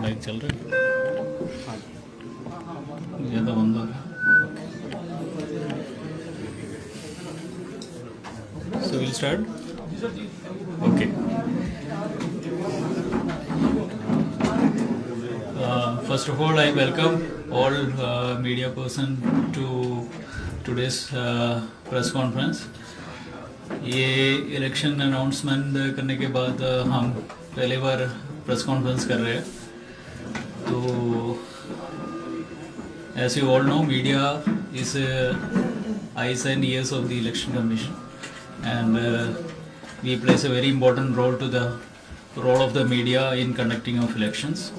Light चल रहा है ज़्यादा बंद हो गया. So we'll start. Okay. First of all, I welcome all media person to today's press conference. ये इलेक्शन अनाउंसमेंट करने के बाद हम पहली बार प्रेस कॉन्फ्रेंस कर रहे हैं. तो as you all know, media is eyes and ears of the election commission, and we plays a very important role to the role of the media in conducting of elections.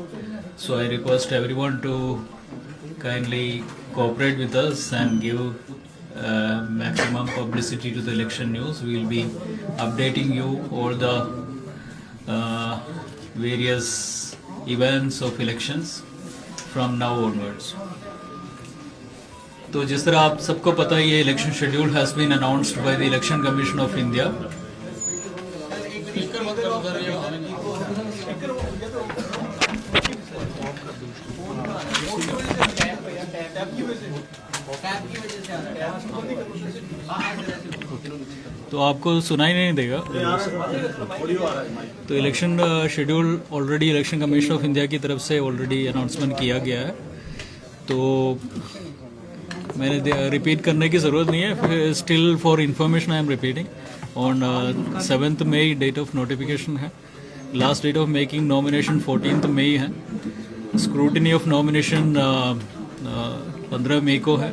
So I request everyone to kindly cooperate with us and give maximum publicity to the election news. We will be updating you all the various events of elections from now onwards. तो जिस तरह आप सबको पता है, ये election schedule has been announced by the Election commission of India. तो आपको सुनाई नहीं देगा. तो election schedule already Election commission of India की तरफ से ऑलरेडी अनाउंसमेंट किया गया है. तो मैंने रिपीट करने की ज़रूरत नहीं है. Still for information I am repeating. On 7th May date of notification है. Last date of making nomination 14th May है. स्क्रूटिनी ऑफ नॉमिनेशन 15 मई को है.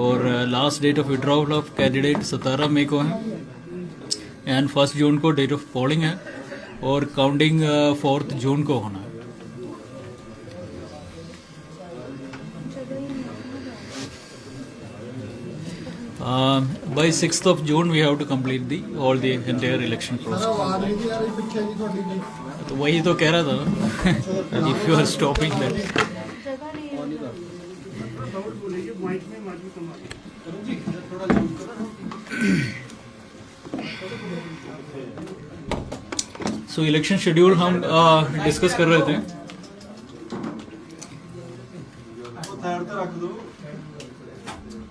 और last date of withdrawal of candidate 17 मई को है. एंड 1 जून को डेट ऑफ पोलिंग है. और काउंटिंग 4 जून को होना है. By 6th of June we have to complete all the entire election process. तो वही तो कह रहा था ना. If you are stopping that. So election schedule हम डिस्कस कर रहे थे.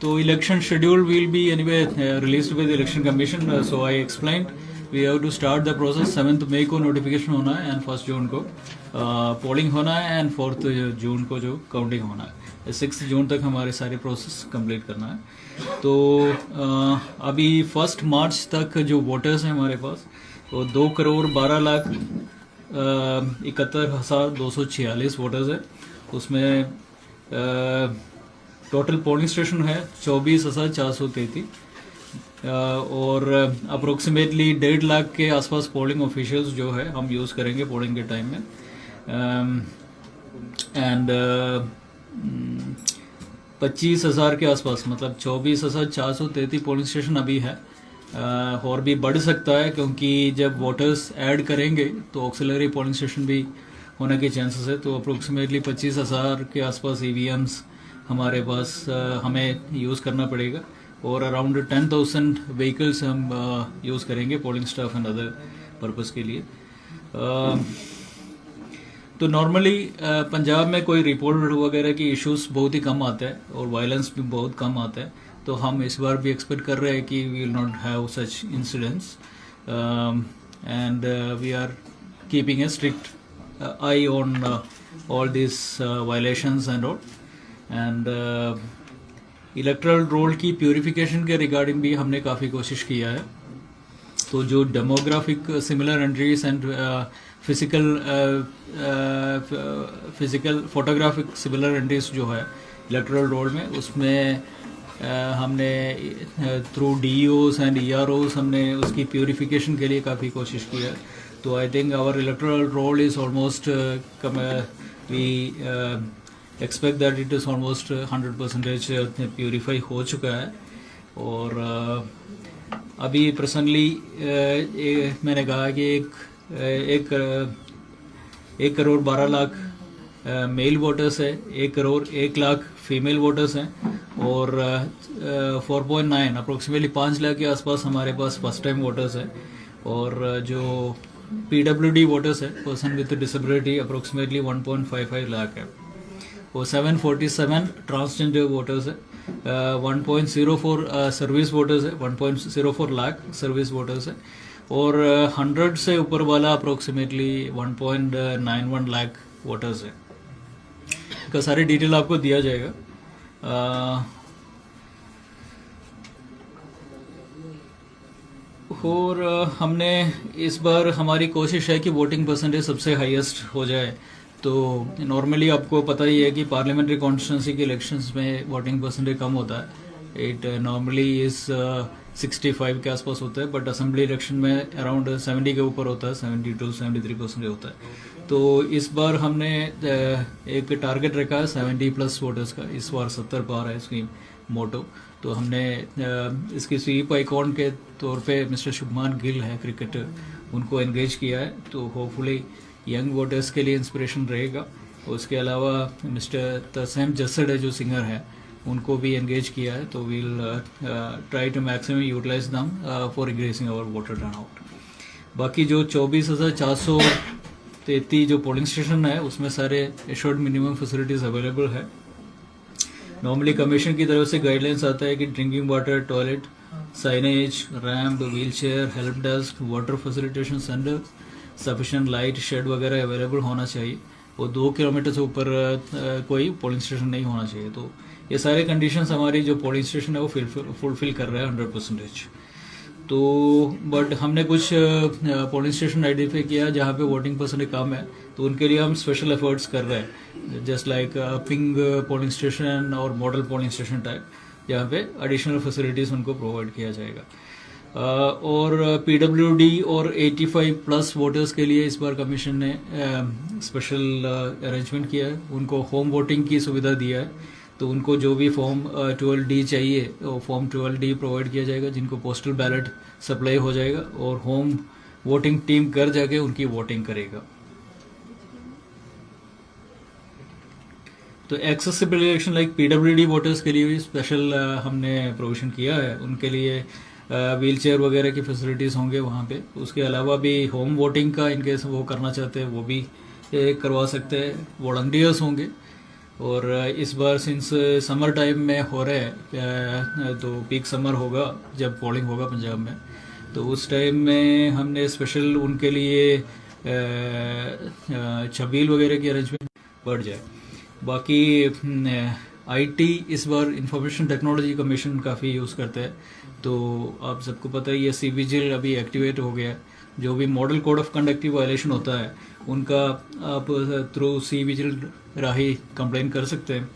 So election schedule will be anyway released by the election commission. So I explained we have to start the process. 7th May को notification होना है and 1st June को polling होना है and 4th June को जो counting होना है. 6th June तक हमारे सारे process complete करना है. तो अभी 1 March तक जो वोटर्स हैं हमारे पास वो 2,12,71,246 वोटर्स है. उसमें टोटल पोलिंग स्टेशन है 24,433 और अप्रोक्सीमेटली 1.5 लाख के आसपास पोलिंग ऑफिशियल्स जो है हम यूज़ करेंगे पोलिंग के टाइम में. एंड 25,000 के आसपास, मतलब 24,433 पोलिंग स्टेशन अभी है. और भी बढ़ सकता है क्योंकि जब वोटर्स ऐड करेंगे तो ऑक्सिलरी पोलिंग स्टेशन भी होने के चांसेस है. तो अप्रोक्सीमेटली 25,000 के आसपास EVMs हमारे पास हमें यूज़ करना पड़ेगा. और अराउंड 10,000 व्हीकल्स हम यूज़ करेंगे polling staff and other purpose के लिए. तो नॉर्मली पंजाब में कोई रिपोर्ट वगैरह की इश्यूज बहुत ही कम आते हैं और वायलेंस भी बहुत कम आता है. तो हम इस बार भी एक्सपेक्ट कर रहे हैं कि we will not have such incidents. And we are keeping a strict eye on all this violations and all. And electoral roll की प्यूरिफिकेशन के रिगार्डिंग भी हमने काफ़ी कोशिश किया है. तो जो demographic similar entries and physical photographic similar entries जो है इलेक्टरल रोल में, उसमें हमने थ्रू DEOs एंड EROs हमने उसकी प्यूरिफिकेशन के लिए काफ़ी कोशिश की है. तो I think our electoral roll is almost we expect that it is almost 100% purify हो चुका है. और अभी प्रेजेंटली मैंने कहा कि एक 1 करोड़ 12 लाख मेल वोटर्स है, 1 करोड़ 1 लाख फीमेल वोटर्स हैं, और 4.9 अप्रोक्सीमेटली 5 लाख के आसपास हमारे पास फर्स्ट टाइम वोटर्स है। और जो PWD वोटर्स है, person with disability, approximately 1.55 lakh है। और 747 ट्रांसजेंडर वोटर्स है, 1.04 सर्विस वोटर्स है, 1.04 लाख सर्विस वोटर्स है, और 100 से ऊपर वाला अप्रोक्सीमेटली 1.91 लाख वोटर्स है। का सारी डिटेल आपको दिया जाएगा। और हमने इस बार हमारी कोशिश है कि वोटिंग परसेंटेज सबसे हाईएस्ट हो जाए। तो नॉर्मली आपको पता ही है कि पार्लियामेंट्री कॉन्स्टिट्यूंसी के इलेक्शंस में वोटिंग परसेंटेज कम होता है। इट नॉर्मली इज 65 के आसपास होता है, बट असेंबली इलेक्शन में अराउंड 70 के ऊपर होता है, 72 से 73% होता है। तो इस बार हमने एक टारगेट रखा है 70+ वोटर्स का। इस बार 70 पार है इसकी मोटो। तो हमने इसकी स्वीप आइकॉन के तौर पे मिस्टर शुभमान गिल है क्रिकेटर, उनको एंगेज किया है। तो होपफुली यंग वोटर्स के लिए इंस्पिरेशन रहेगा। उसके अलावा मिस्टर तस्सीम जसड है जो सिंगर है, उनको भी एंगेज किया है। तो we'll try to maximum utilise them for increasing our voter turnout. बाकी जो 24,433 जो पोलिंग स्टेशन है, उसमें सारे एश्योर्ड मिनिमम फैसिलिटीज अवेलेबल है। नॉर्मली कमीशन की तरफ से गाइडलाइंस आता है कि drinking water, toilet, signage, ramp, wheel chair, help desk, water facilitation centre, sufficient light, shade वगैरह अवेलेबल होना चाहिए। और 2 किलोमीटर से ऊपर कोई पोलिंग स्टेशन नहीं होना चाहिए। तो ये सारे कंडीशंस हमारी जो पोलिंग स्टेशन है वो फुलफिल कर रहा है 100%। तो बट हमने कुछ पोलिंग स्टेशन आइडेंटिफाई किया जहाँ पे वोटिंग परसेंटेज कम है, तो उनके लिए हम स्पेशल एफर्ट्स कर रहे हैं, just like ping polling station और मॉडल पोलिंग स्टेशन टाइप, जहाँ पे एडिशनल फैसिलिटीज़ उनको प्रोवाइड किया जाएगा। और PWD और 85+ वोटर्स के लिए इस बार कमीशन ने स्पेशल अरेंजमेंट किया है। उनको होम वोटिंग की सुविधा दिया है। तो उनको जो भी फॉर्म 12D चाहिए वो फॉर्म 12D प्रोवाइड किया जाएगा, जिनको पोस्टल बैलेट सप्लाई हो जाएगा, और होम वोटिंग टीम घर जाके उनकी वोटिंग करेगा। तो accessible election like PWD voters के लिए भी स्पेशल हमने प्रोविजन किया है। उनके लिए व्हील चेयर वगैरह की फैसिलिटीज़ होंगे वहाँ पे। उसके अलावा भी होम वोटिंग का इनकेस वो करना चाहते हैं वो भी करवा सकते हैं। वॉलंटियर्स होंगे। और इस बार सिंस समर टाइम में हो रहा है, तो पीक समर होगा जब पोलिंग होगा पंजाब में, तो उस टाइम में हमने स्पेशल उनके लिए छबील वगैरह की अरेंजमेंट बढ़ जाए। बाकी IT इस बार इंफॉर्मेशन टेक्नोलॉजी कमीशन काफ़ी यूज़ करते हैं। तो आप सबको पता ही है CVGIL अभी एक्टिवेट हो गया है। जो भी मॉडल कोड ऑफ कंडक्ट की वायलेशन होता है उनका आप थ्रू CVGIL राही कंप्लेन कर सकते हैं।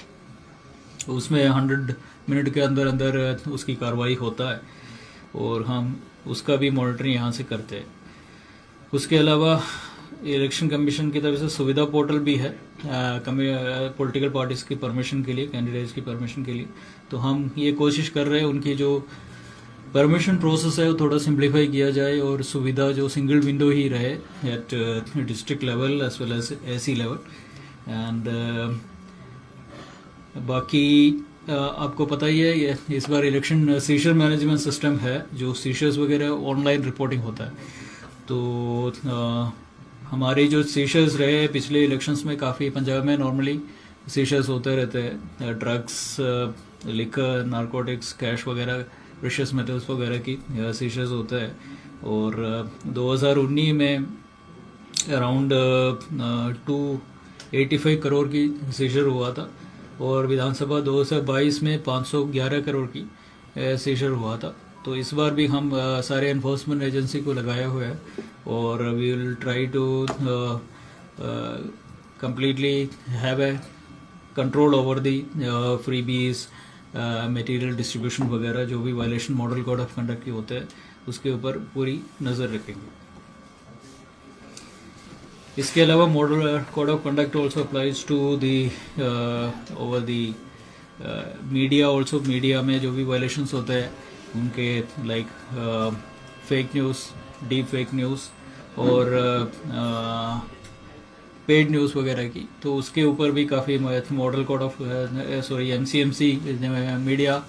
उसमें 100 मिनट के अंदर अंदर उसकी कार्रवाई होता है, और हम उसका भी मॉनिटरिंग यहाँ से करते हैं। उसके अलावा इलेक्शन कमीशन की तरफ से सुविधा पोर्टल भी है पॉलिटिकल पार्टीज की परमिशन के लिए, कैंडिडेट्स की परमिशन के लिए। तो हम ये कोशिश कर रहे हैं उनकी जो परमिशन प्रोसेस है वो थोड़ा सिंप्लीफाई किया जाए, और सुविधा जो सिंगल विंडो ही रहे at district level as well as AC level. And बाकी आपको पता ही है ये इस बार इलेक्शन सीशर मैनेजमेंट सिस्टम है, जो सीशर्स वगैरह ऑनलाइन रिपोर्टिंग होता है। तो हमारे जो सीशर्स रहे पिछले इलेक्शंस में काफ़ी, पंजाब में नॉर्मली सीशर्स होते रहते हैं, ड्रग्स, लिकर, नारकोटिक्स, कैश वगैरह, प्रेशियस मेटल्स वगैरह की सीशर्स होता है। और 2019 में अराउंड 285 करोड़ की सीजर हुआ था, और विधानसभा 2022 में 511 करोड़ की सीजर हुआ था। तो इस बार भी हम सारे एनफोर्समेंट एजेंसी को लगाया हुआ है, और we will try to completely have a control over the freebies, material distribution वगैरह, जो भी violation model code of conduct की होते हैं उसके ऊपर पूरी नज़र रखेंगे। इसके अलावा model code of conduct also applies to the over the media also. Media में जो भी वायलेशंस होते हैं उनके like fake news, deep fake news, और पेड न्यूज़ वगैरह की, तो उसके ऊपर भी काफ़ी model code of MCMC media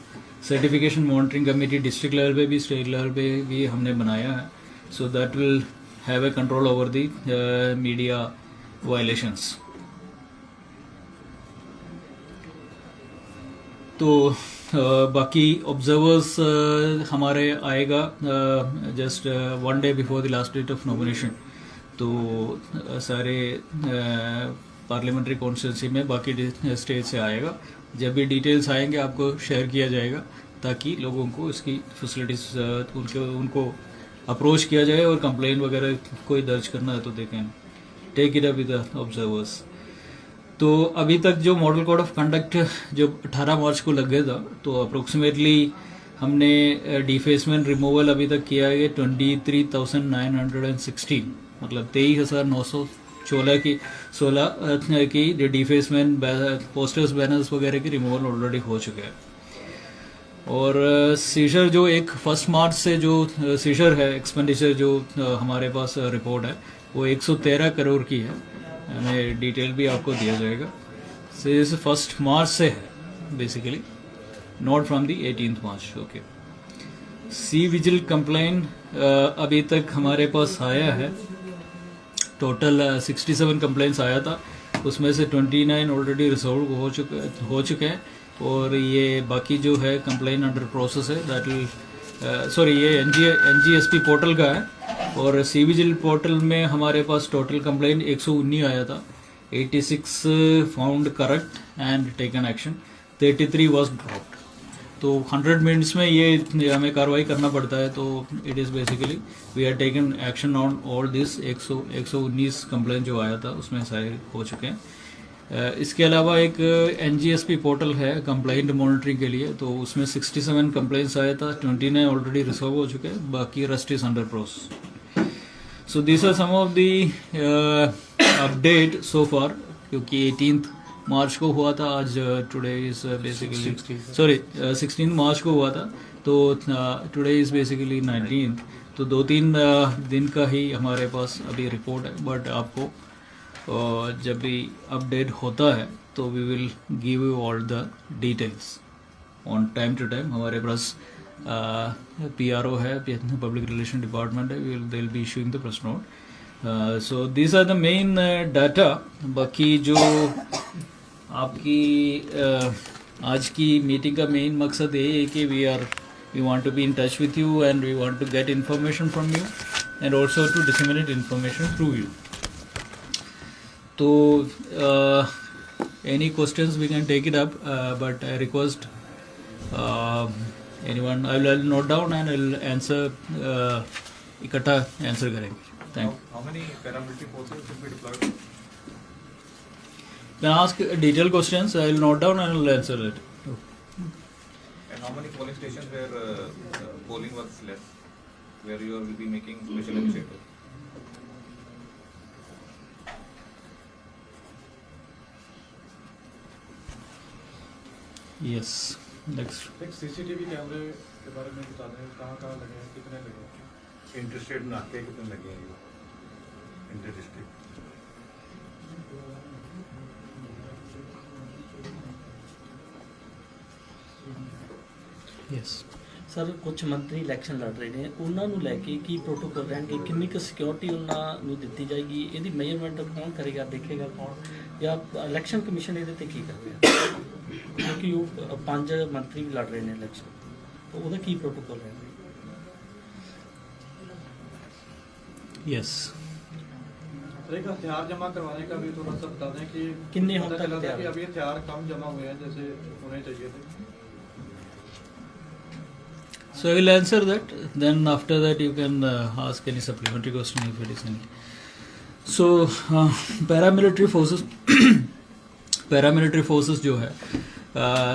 certification monitoring committee district level पे भी स्टेट लेवल पे भी हमने बनाया है. So that will have a control over the media violations. तो बाकी ऑब्जर्वर्स हमारे आएगा just 1 day before the last date of nomination. तो सारे पार्लियामेंट्री कॉन्स्टिट्यूंसी में बाकी स्टेट से आएगा. जब भी डिटेल्स आएंगे आपको शेयर किया जाएगा ताकि लोगों को इसकी फैसिलिटीज उनको अप्रोच किया जाए और कंप्लेंट वगैरह कोई दर्ज करना है तो they can take it up with the observers. तो अभी तक जो मॉडल कोड ऑफ कंडक्ट जो 18 मार्च को लग गया था, तो अप्रोक्सीमेटली हमने डिफेसमेंट रिमूवल अभी तक किया है 23,916, मतलब 23,916 की डिफेसमेंट पोस्टर्स बैनर्स वगैरह की रिमूवल ऑलरेडी हो चुके हैं. और सीजर जो एक 1 मार्च से जो सीजर है एक्सपेंडिचर जो हमारे पास रिपोर्ट है वो 113 करोड़ की है. हमें डिटेल भी आपको दिया जाएगा. सो इस 1 मार्च से है basically, not from the 18th March. Okay. C vigil complain अभी तक हमारे पास आया है. टोटल 67 कंप्लेंट्स आया था, उसमें से 29 ऑलरेडी रिजॉल्व हो चुके हैं. और ये बाकी जो है कंप्लेन अंडर प्रोसेस है. दैट विल ये NGSP पोर्टल का है. और सी विजिल पोर्टल में हमारे पास टोटल कंप्लेंट 119 आया था. 86 found correct and taken action, 33 was dropped. तो 100 मिनट्स में ये हमें कार्रवाई करना पड़ता है. तो it is basically we are taken action on all this. 119 complaint जो आया था उसमें सारे हो चुके हैं. इसके अलावा एक NGSP पोर्टल है कंप्लेंट मॉनिटरिंग के लिए, तो उसमें 67 कंप्लेंट्स आया था. 29 ऑलरेडी रिजॉल्व हो चुके हैं, बाकी rest is under process. So this are some of the update so far, क्योंकि 18th मार्च को हुआ था. आज टुडे इज बेसिकली 16th मार्च को हुआ था, तो टुडे इज बेसिकली 19th. तो 2-3 दिन का ही हमारे पास अभी रिपोर्ट है. बट आपको जब भी अपडेट होता है तो we will give you all the details on time to time. हमारे पास PRO है, पब्लिक रिलेशन डिपार्टमेंट है, they will be issuing the press note. So this are the main data. बाकी जो आपकी आज की मीटिंग का मेन मकसद ये है कि we want to be in touch with you and we want to get information from you and also to disseminate information through you. तो any questions we can take it up, but I request anyone, I will note down and I will answer, इकट्ठा answer करेंगे. Thank you. How many paramilitary forces will be deployed? Can ask detailed questions, I will note down and I will answer it. And how many polling stations where polling was less, where you will be making special initiative? Yes. Next. एक CCTV कैमरे के बारे में बता दें, कहाँ लगे हैं, कितने लगे हैं? इंटरस्टेट नाके कितने लगे हैं इंटर डिस्ट्रिक्ट? Yes. ਸਰ ਕੁਝ ਮੰਤਰੀ ਇਲੈਕਸ਼ਨ ਲੜ ਰਹੇ ਨੇ, ਉਹਨਾਂ ਨੂੰ ਲੈ ਕੇ ਕੀ ਪ੍ਰੋਟੋਕੋਲ ਰਹਿਣਗੇ, ਕਿੰਨੀ ਕੁ ਸਿਕਿਉਰਿਟੀ ਉਹਨਾਂ ਨੂੰ ਦਿੱਤੀ ਜਾਏਗੀ, ਇਹਦੀ ਮੇਜਰਮੈਂਟ ਕੌਣ ਕਰੇਗਾ, ਦੇਖੇਗਾ ਕੌਣ, ਜਾਂ ਇਲੈਕਸ਼ਨ ਕਮਿਸ਼ਨ ਇਹਦੇ ਤੇ ਕੀ ਕਰ ਰਿਹਾ? ਕਿਉਂਕਿ ਉਹ 5 ਮੰਤਰੀ ਵੀ ਲੜ ਰਹੇ ਨੇ ਇਲੈਕਸ਼ਨ, ਤਾਂ ਉਹਦਾ ਕੀ ਪ੍ਰੋਟੋਕੋਲ ਰਹਿਣਗੇ? Yes. एक हथियार जमा करवाने का भी थोड़ा सा बता दें कि कितने पता होता चला था हथियार? कि अभी हथियार कम जमा हुए हैं जैसे होने चाहिए थे. So I will answer that. Then after that you can ask any supplementary question if it is any. So paramilitary forces जो है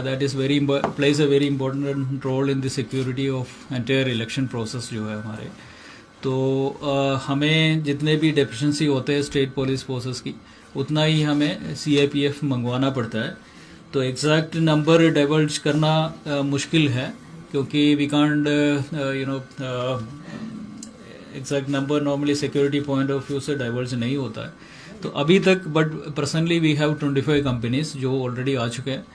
that is plays a very important role in the security of entire election process जो है हमारे. तो हमें जितने भी deficiency होते हैं स्टेट पुलिस फोर्सेस की, उतना ही हमें CIPF मंगवाना पड़ता है. तो एग्जैक्ट नंबर डाइवर्ज करना मुश्किल है, क्योंकि we can't exact number normally security point of view से डाइवर्ज नहीं होता है। तो अभी तक but personally we have 25 companies जो ऑलरेडी आ चुके हैं,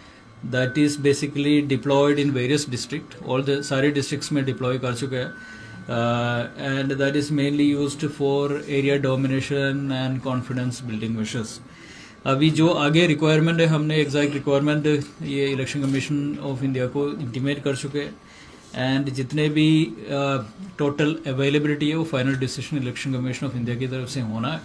that is basically deployed in various district, all the सारे डिस्ट्रिक्ट्स में डिप्लॉय कर चुके हैं, and that is mainly used for area domination and confidence building measures. अभी जो आगे रिक्वायरमेंट है, हमने एग्जैक्ट रिक्वायरमेंट ये इलेक्शन कमीशन ऑफ इंडिया को इंटीमेट कर चुके हैं, एंड जितने भी टोटल अवेलेबिलिटी है वो final decision election commission of India की तरफ से होना है।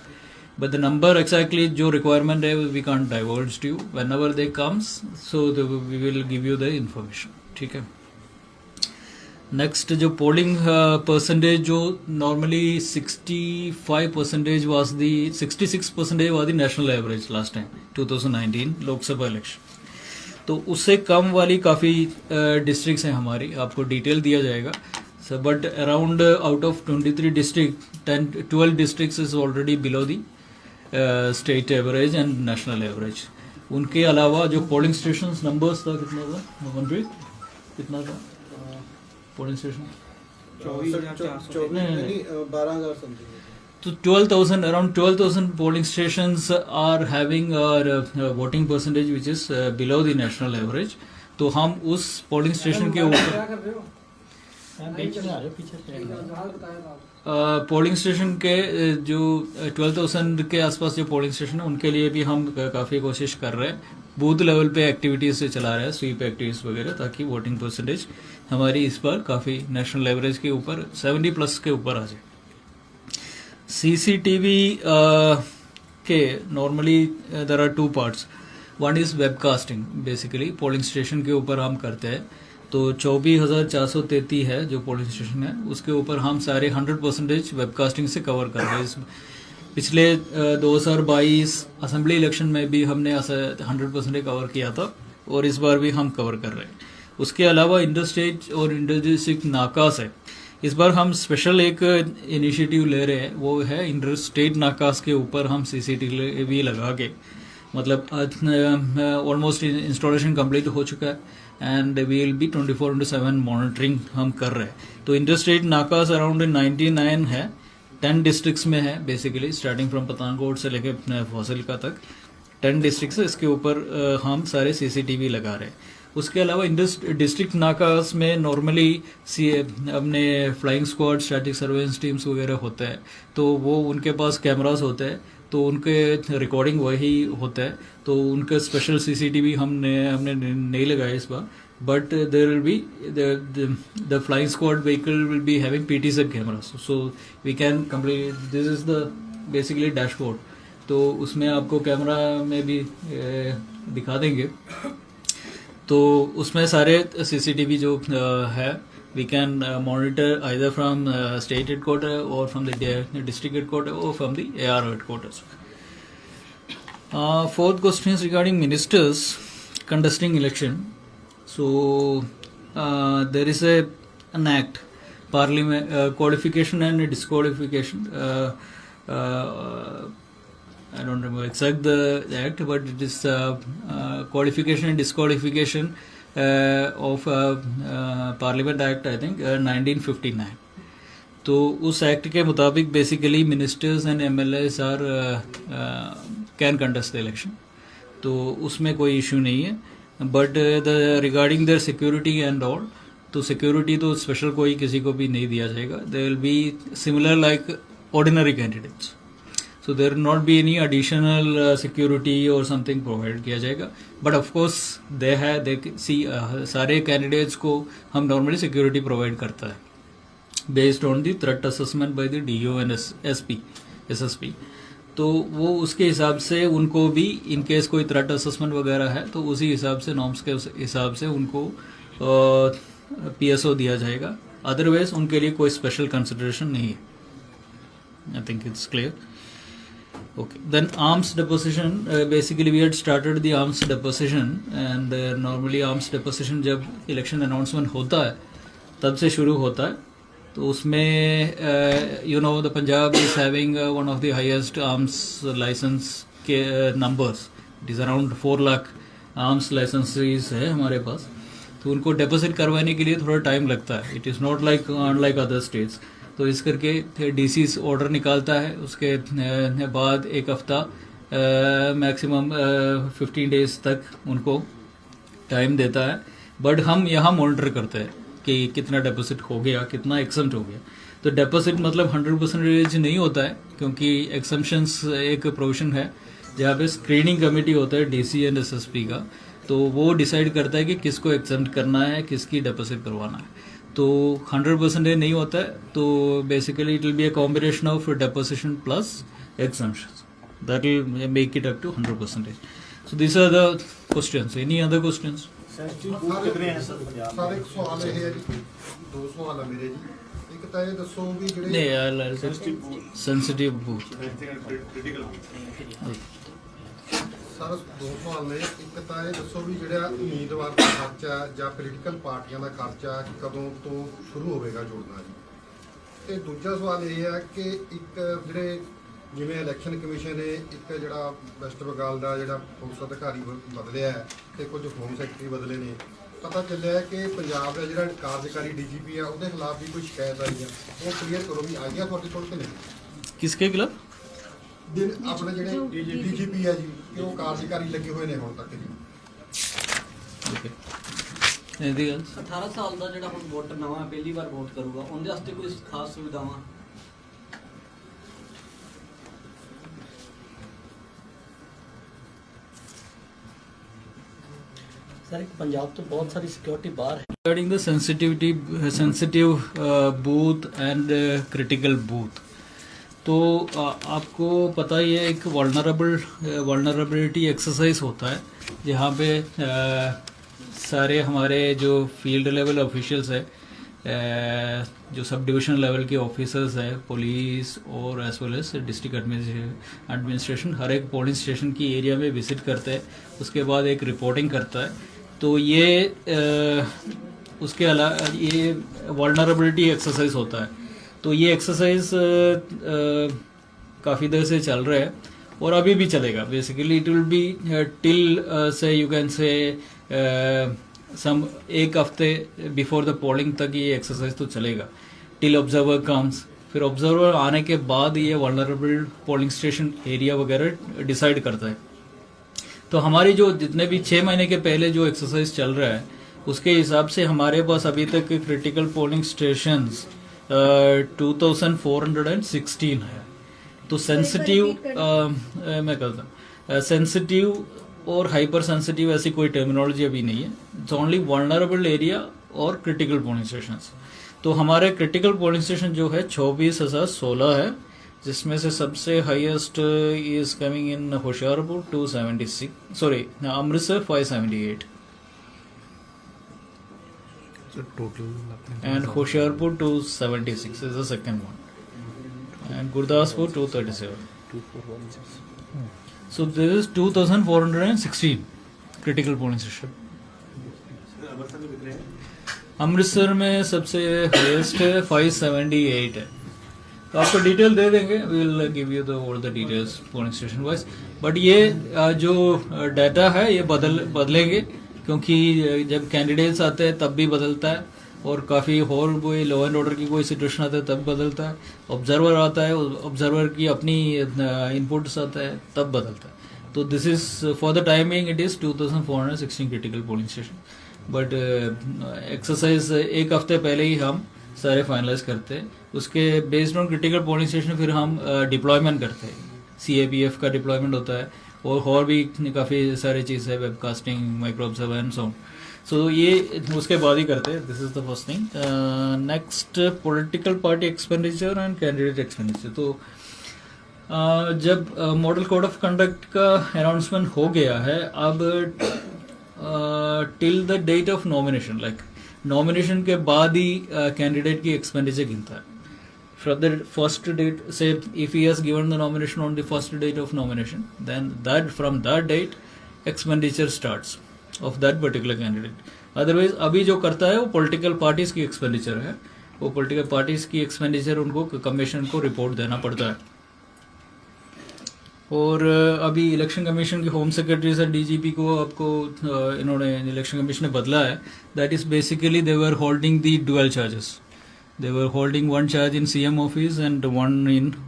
बट द नंबर एक्जैक्टली जो रिक्वायरमेंट है we can't diverge to you, whenever they comes so we will give you the information, ठीक है। नेक्स्ट जो पोलिंग परसेंटेज जो normally 65% was the 66% was the national average last time 2019 Lok Sabha election, तो उससे कम वाली काफ़ी डिस्ट्रिक्ट्स हैं हमारी, आपको डिटेल दिया जाएगा sir, but around out of 23 district 12 districts is already below the state average and national average. उनके अलावा जो पोलिंग स्टेशन नंबर्स था कितना था मोहनप्रीत, कितना था पोलिंग स्टेशन? 12,000 समथिंग। तो 12,000 around 12,000 polling stations are having voting percentage which is below the national average. तो हम उस पोलिंग स्टेशन के ऊपर पोलिंग स्टेशन के जो 12,000 के आसपास जो पोलिंग स्टेशन है उनके लिए भी हम काफ़ी कोशिश कर रहे हैं, बूथ लेवल पे एक्टिविटीज़ से चला रहे हैं, स्वीप एक्टिविटीज़ वगैरह, ताकि वोटिंग परसेंटेज हमारी इस बार काफ़ी नेशनल एवरेज के ऊपर 70+ के ऊपर आ जाए। सीसीटीवी के normally there are 2 parts, one is webcasting, basically polling station के ऊपर हम करते हैं, तो 24,433 है जो पोलिंग स्टेशन है, उसके ऊपर हम सारे 100% वेबकास्टिंग से कवर कर रहे हैं। पिछले 2022 असेंबली इलेक्शन में भी हमने 100% कवर किया था और इस बार भी हम कवर कर रहे हैं। उसके अलावा इंटर स्टेट और इंटर डिस्ट्रिक्ट नाकास है, इस बार हम स्पेशल एक इनिशिएटिव ले रहे हैं, वो है इंटर स्टेट नाकास के ऊपर हम CCTV लगा के, मतलब ऑलमोस्ट इंस्टॉलेशन कंप्लीट हो चुका है and we will be 24/7 monitoring हम कर रहे हैं। तो इंटर स्टेट नाकास अराउंड 99 है, 10 डिस्ट्रिक्ट्स में है, बेसिकली स्टार्टिंग फ्रॉम पठानकोट से लेके फौजिलका तक 10 डिस्ट्रिक्ट्स है, इसके ऊपर हम सारे CCTV लगा रहे हैं। उसके अलावा डिस्ट्रिक्ट नाकास में नॉर्मली अपने flying squad, static surveillance teams वगैरह होते हैं, तो वो उनके पास कैमरास होते हैं, तो उनके रिकॉर्डिंग वही होता है, तो उनका स्पेशल CCTV हमने नहीं लगाया इस बार, but there will be the flying squad vehicle will be having PTZ cameras, so we can complete, this is the basically dashboard, तो उसमें आपको कैमरा में भी दिखा देंगे, तो उसमें सारे CCTV जो है we can monitor either from state headquarter और फ्रॉम द डिस्ट्रिक्ट हेडक्वार्टर और from the AR headquarters. Fourth question is regarding ministers contesting election. So there is an act, parliament qualification and disqualification. I don't remember exact the act, but it is qualification and disqualification of Parliament Act, I think 1959. तो उस act के मुताबिक basically ministers and MLAs are can contest the election, तो उसमें कोई issue नहीं है, but the regarding their security and all, तो सिक्योरिटी तो स्पेशल कोई किसी को भी नहीं दिया जाएगा, there will be similar like ordinary candidates, so there will not be any additional security or something provide किया जाएगा, but of course they see सारे candidates को हम normally security provide करता है based on the threat assessment by the DO and SSP, तो वो उसके हिसाब से उनको भी इन केस कोई थ्रेट असेसमेंट वगैरह है तो उसी हिसाब से नॉर्म्स के हिसाब से उनको PSO दिया जाएगा, अदरवाइज उनके लिए कोई स्पेशल कंसिडरेशन नहीं है। I think it's clear. Okay, then arms deposition, basically we had started the arms deposition and normally arms deposition जब election announcement होता है तब से शुरू होता है, तो उसमें you know the Punjab is having one of the highest arms license के numbers, it is around 4 lakh arms licenses है हमारे पास, तो उनको deposit करवाने के लिए थोड़ा टाइम लगता है, it is not like unlike other states, तो इस करके डीसी ऑर्डर निकालता है, उसके बाद एक हफ्ता मैक्सिमम 15 डेज तक उनको टाइम देता है। बट हम यहाँ मॉनिटर करते हैं कि कितना डिपॉजिट हो गया, कितना एक्सम्प्ट हो गया। तो डिपॉजिट मतलब 100% नहीं होता है, क्योंकि एक्सम्पशंस एक प्रोविजन है जहाँ पे स्क्रीनिंग कमेटी होता है डीसी एंड एसएसपी का, तो वो डिसाइड करता है कि किसको एग्जाम्प्ट करना है, किसकी डिपॉजिट करवाना है। तो 100% नहीं होता है, तो basically it will be a combination of deposition plus exemptions that will make it up to 100%। So this are the questions. Any other questions? कितने हैं सर पंजाब सर एक सवाल ਇਹ ਹੈ ਜੀ, ਦੋ ਸਵਾਲ ਆ ਮੇਰੇ ਜੀ। ਇੱਕ ਤਾਂ ਇਹ ਦੱਸੋ ਵੀ ਜਿਹੜੇ नहीं यार, सेंसिटिव बूथ। ਸਰ ਦੋ ਸਵਾਲ ਨੇ। ਇੱਕ ਤਾਂ ਇਹ ਦੱਸੋ ਵੀ ਜਿਹੜਾ ਉਮੀਦਵਾਰ ਦਾ ਖਰਚਾ ਜਾਂ ਪੋਲੀਟੀਕਲ ਪਾਰਟੀਆਂ ਦਾ ਖਰਚਾ ਕਦੋਂ ਤੋਂ ਸ਼ੁਰੂ ਹੋਵੇਗਾ ਜੋੜਨਾ ਜੀ। ਤੇ ਦੂਜਾ ਸਵਾਲ ਇਹ ਹੈ ਕਿ ਇੱਕ ਜਿਹੜੇ ਜਿਵੇਂ ਇਲੈਕਸ਼ਨ ਕਮਿਸ਼ਨ ਨੇ ਇੱਕ ਜਿਹੜਾ ਵੈਸਟ ਬੰਗਾਲ ਦਾ ਜਿਹੜਾ ਪੁਲਿਸ ਅਧਿਕਾਰੀ ਬਦਲਿਆ ਹੈ ਤੇ ਕੁਝ ਹੋਮ ਸੈਕਟਰੀ ਬਦਲੇ ਨੇ, ਪਤਾ ਚੱਲਿਆ ਹੈ ਕਿ ਪੰਜਾਬ ਦਾ ਜਿਹੜਾ ਕਾਰਜਕਾਰੀ ਡੀਜੀਪੀ ਆ ਉਹਦੇ ਖਿਲਾਫ ਵੀ ਕੋਈ ਸ਼ਿਕਾਇਤ ਆਈ ਹੈ, ਉਹ ਕਲੀਅਰ ਕਰੋ ਵੀ ਆਈਆਂ ਤੁਹਾਡੇ ਕੋਲ ਕਿ ਨਹੀਂ। किसके खिलाफ? ਦਿਨ ਆਪਣੇ ਜਿਹੜੇ ਡੀਜੀਪੀ ਆ ਜੀ, ਕਿ ਉਹ ਕਾਰਜਕਾਰੀ ਲੱਗੇ ਹੋਏ ਨੇ ਹੁਣ ਤੱਕ ਜੀ। Okay. Anything else? 18 ਸਾਲ ਦਾ ਜਿਹੜਾ ਹੁਣ ਵੋਟਰ ਨਵਾਂ ਪਹਿਲੀ ਵਾਰ ਵੋਟ ਕਰੂਗਾ, ਉਹਦੇ ਵਾਸਤੇ ਕੋਈ ਖਾਸ ਸੁਵਿਧਾਵਾਂ? ਸਰ ਇੱਕ ਪੰਜਾਬ ਤੋਂ ਬਹੁਤ ਸਾਰੀ ਸਿਕਿਉਰਿਟੀ ਬਾਹਰ ਹੈ। Regarding the sensitive booth and critical booth, तो आपको पता ही है एक वल्नरेबिलिटी एक्सरसाइज होता है जहाँ पे सारे हमारे जो फील्ड लेवल ऑफिशियल्स है, जो सब डिवीजन लेवल के ऑफिसर्स है, पुलिस और as well as district administration हर एक पोलिंग स्टेशन की एरिया में विजिट करते हैं, उसके बाद एक रिपोर्टिंग करता है। तो ये उसके अलावा ये वल्नरेबिलिटी एक्सरसाइज होता है। तो ये एक्सरसाइज काफ़ी देर से चल रहा है और अभी भी चलेगा। Basically it will be till से यू कैन से सम एक हफ्ते बिफोर द पोलिंग तक ये एक्सरसाइज तो चलेगा, टिल ऑब्जर्वर कम्स। फिर ऑब्जर्वर आने के बाद ये वल्नरेबल पोलिंग स्टेशन एरिया वगैरह डिसाइड करता है। तो हमारी जो जितने भी 6 महीने के पहले जो एक्सरसाइज चल रहा है उसके हिसाब से हमारे पास अभी तक क्रिटिकल पोलिंग स्टेशंस 2416 है। तो सेंसिटिव मैं कहता हूँ सेंसिटिव और हाइपर सेंसिटिव ऐसी कोई टर्मिनोलॉजी अभी नहीं है। इट्स ओनली वल्नरेबल एरिया और क्रिटिकल पोलिंग स्टेशंस। तो हमारे क्रिटिकल पोलिंग स्टेशन जो है 24,016 है, जिसमें से सबसे highest is coming in Hoshiarpur 276, sorry Amritsar 578 and Hoshiarpur 276 is the second one, and Gurdaspur 237. So this is 2416 critical polling station. Amritsar में सबसे हाईएस्ट है 578 है। तो आपको डिटेल दे देंगे, we will give you the all the details polling station wise. बट ये जो डाटा है ये बदलेंगे, क्योंकि जब कैंडिडेट्स आते हैं तब भी बदलता है, और काफ़ी और कोई लॉ एंड ऑर्डर की कोई सिचुएशन आता है तब बदलता है, ऑब्जर्वर आता है, ऑब्जर्वर की अपनी इनपुट्स आता है तब बदलता है। तो this is for the timing it is 2416 critical polling station. But exercise एक हफ्ते पहले ही हम सारे फाइनलाइज करते हैं, उसके based on critical polling station फिर हम डिप्लॉयमेंट करते हैं। CAPF का डिप्लॉयमेंट होता है और भी काफ़ी सारी चीज़ है, webcasting, micro observer and so. So ये उसके बाद ही करते हैं। This is the first thing. Next political party expenditure and candidate expenditure. तो जब मॉडल कोड ऑफ कंडक्ट का अनाउंसमेंट हो गया है, अब till the date of nomination, like nomination के बाद ही कैंडिडेट की एक्सपेंडिचर गिनता है। From the first date, say if he has given the nomination on the first date of nomination, then from that date expenditure starts of that particular candidate. Otherwise अभी जो करता है वो पॉलिटिकल पार्टीज की expenditure है, वो political parties की expenditure उनको कमीशन को रिपोर्ट देना पड़ता है। और अभी इलेक्शन कमीशन के होम सेक्रेटरी से DGP को आपको इन्होंने इलेक्शन कमीशन ने बदला है। That is basically they were holding the dual charges. They were holding one charge in CM office and one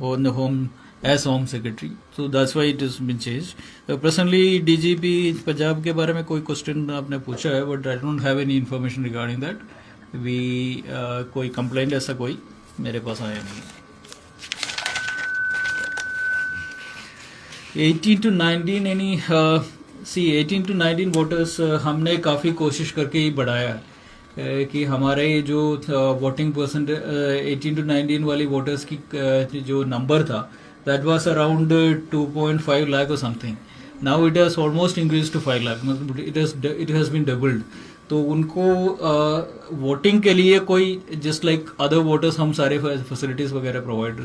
on the home as home secretary. So that's why it has been changed. Personally, DGP Punjab के बारे में कोई question आपने पूछा है, but I don't have any information regarding that. कोई complaint ऐसा कोई मेरे पास आया नहीं. 18 to 19 any 18 to 19 वोटर्स हमने काफ़ी कोशिश करके ही बढ़ाया है कि हमारे जो वोटिंग परसेंट 18 to 19 वाली वोटर्स की जो नंबर था दैट वाज अराउंड 2.5 लाख और something. Now it has almost increase to 5 lakh, मतलब इट हैज़ बीन डबल्ड. तो उनको वोटिंग के लिए कोई जस्ट लाइक अदर वोटर्स हम सारे फैसिलिटीज़ वगैरह प्रोवाइड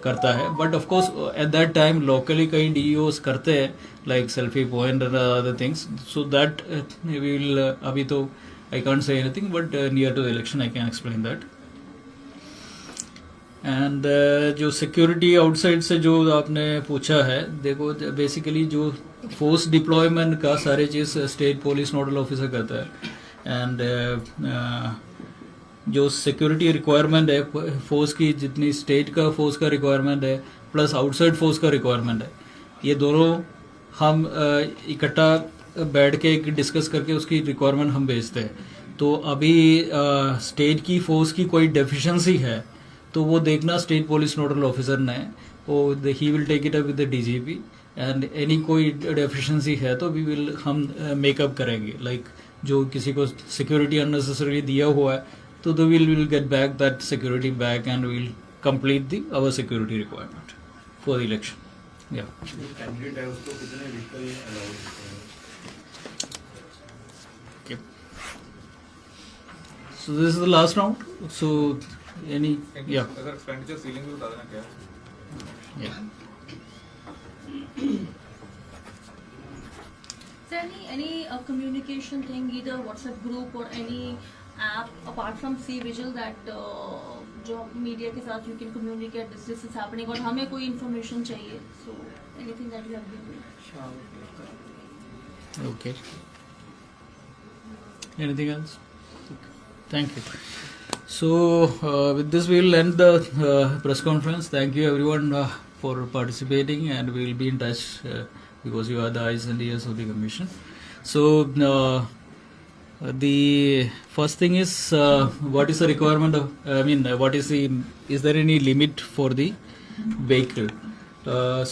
करता है. But of course at that time locally कई DEOs करते हैं like selfie point and other things. So that we will अभी तो I can't say anything, but near to the election I can explain that. And जो security outside से जो आपने पूछा है, देखो बेसिकली जो फोर्स डिप्लॉयमेंट का सारे चीज़ स्टेट पुलिस नोडल ऑफिसर करता है. एंड जो सिक्योरिटी रिक्वायरमेंट है फोर्स की, जितनी स्टेट का फोर्स का रिक्वायरमेंट है प्लस आउटसाइड फोर्स का रिक्वायरमेंट है, ये दोनों हम इकट्ठा बैठ के डिस्कस करके उसकी रिक्वायरमेंट हम भेजते हैं. तो अभी स्टेट की फोर्स की कोई डेफिशिएंसी है तो वो देखना स्टेट पुलिस नोडल ऑफिसर ने, वो ही will take it up with the DGP. And any कोई डेफिशिएंसी है तो वी विल हम मेकअप करेंगे. लाइक जो किसी को सिक्योरिटी अननेसेसरी दिया हुआ है तो they will get back that security back and will complete the our security requirement for the election. या कैंडिडेट है उसको कितने vehicle allowed So this is the last round. So any अगर एक्सपेंडिचर सीलिंग भी बता देना क्या है. yeah. Is there any communication thing, either WhatsApp group or any app apart from C-Vigil that जो मीडिया के साथ you can communicate this is happening और हमें कोई information चाहिए, so anything that you have been doing? Okay. Anything else? Thank you. So with this we will end the press conference. Thank you everyone for participating, and we will be in touch because you are the eyes and ears of the commission. So the first thing is what is the requirement of, is there any limit for the vehicle?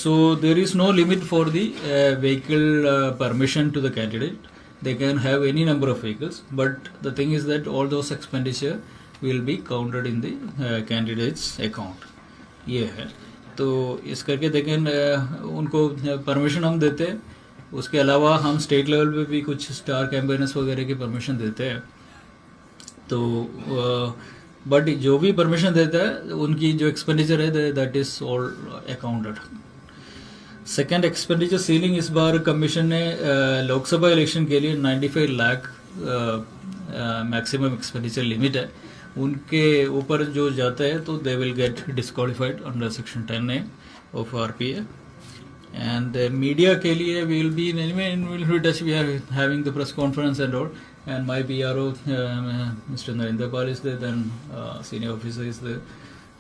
So there is no limit for the vehicle permission to the candidate. They can have any number of vehicles, but the thing is that all those expenditure will be counted in the candidate's account. ये है. तो इस करके देखें उनको permission हम देते हैं. उसके अलावा हम स्टेट लेवल पे भी कुछ स्टार कैंपेनर्स वगैरह की परमिशन देते हैं. तो बट जो भी परमिशन देता है उनकी जो एक्सपेंडिचर है that is all accounted. Second expenditure ceiling इस बार कमीशन ने लोकसभा इलेक्शन के लिए 95 लाख मैक्सिमम एक्सपेंडिचर लिमिट है. उनके ऊपर जो जाता है तो they will get disqualified under section 10A of RPA. And media के लिए we will be in touch. We are having the press conference and all, and my PRO Mr. Narinder Pal is there, then senior officer is there,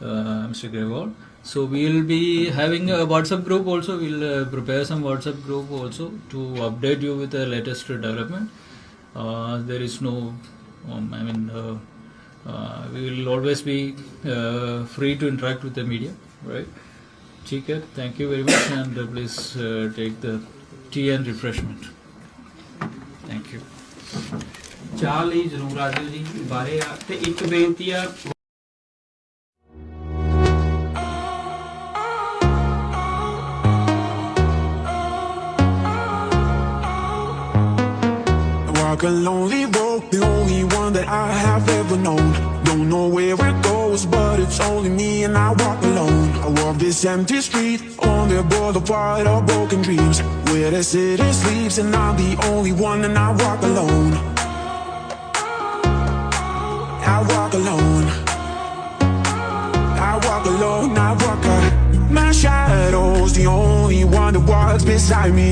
Mr. Grewal. So we will be having a WhatsApp group also. We will prepare some WhatsApp group also to update you with the latest development. There is no, we will always be free to interact with the media, right? ठीक है. Thank you very much, and please take the tea and refreshment. Thank you. ਚਾਹ ਲਈ ਜ਼ਰੂਰ ਆ ਜਿਓ ਜੀ ਬਾਰੇ ਆ. ਤੇ ਇੱਕ ਬੇਨਤੀ ਆ, walk a lonely road, the only one that I have ever known. Don't know where it goes, but it's only me and I walk alone. I walk this empty street on the boulevard of broken dreams, where the city sleeps and I'm the only one, and I walk alone. I walk alone. I walk alone, I walk alone. My shadow's the only one that walks beside me.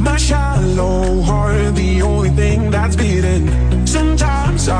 My shallow heart, the only thing that's beating. Sometimes I